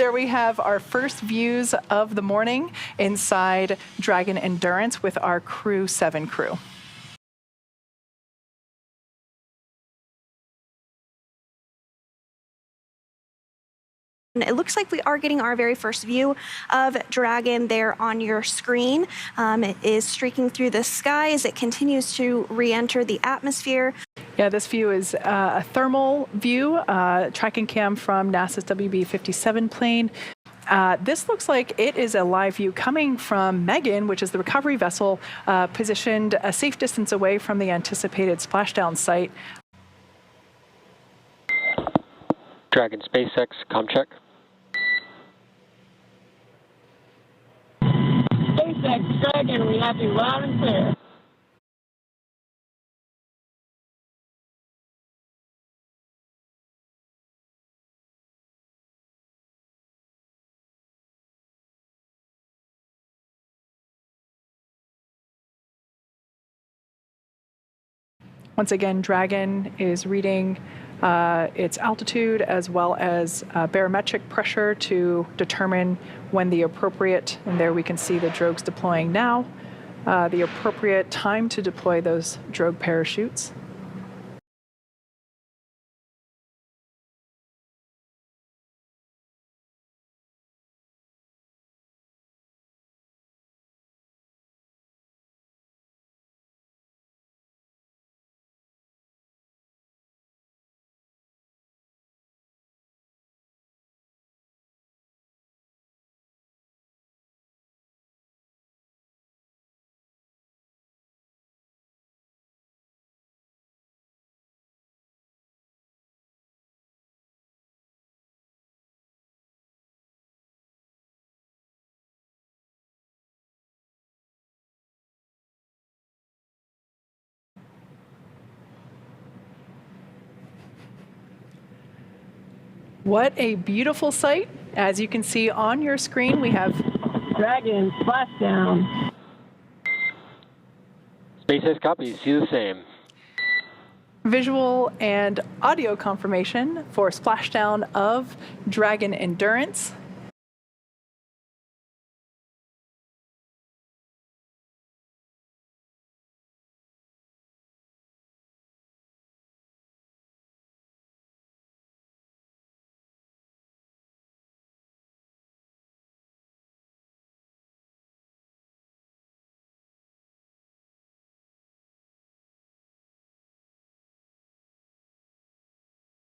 There we have our first views of the morning inside Dragon Endurance with our Crew-7 crew. It looks like we are getting our very first view of Dragon there on your screen. It is streaking through the sky as it continues to re-enter the atmosphere. Yeah, this view is a thermal view, tracking cam from NASA's WB-57 plane. This looks like it is a live view coming from Megan, which is the recovery vessel positioned a safe distance away from the anticipated splashdown site. Dragon SpaceX, com check. SpaceX Dragon, we have you loud and clear. Once again, Dragon is reading its altitude as well as barometric pressure to determine when the appropriate, and there we can see the drogues deploying now, the appropriate time to deploy those drogue parachutes. What a beautiful sight. As you can see on your screen, we have Dragon splashdown. SpaceX copies, see the same. visual and audio confirmation for splashdown of Dragon Endurance.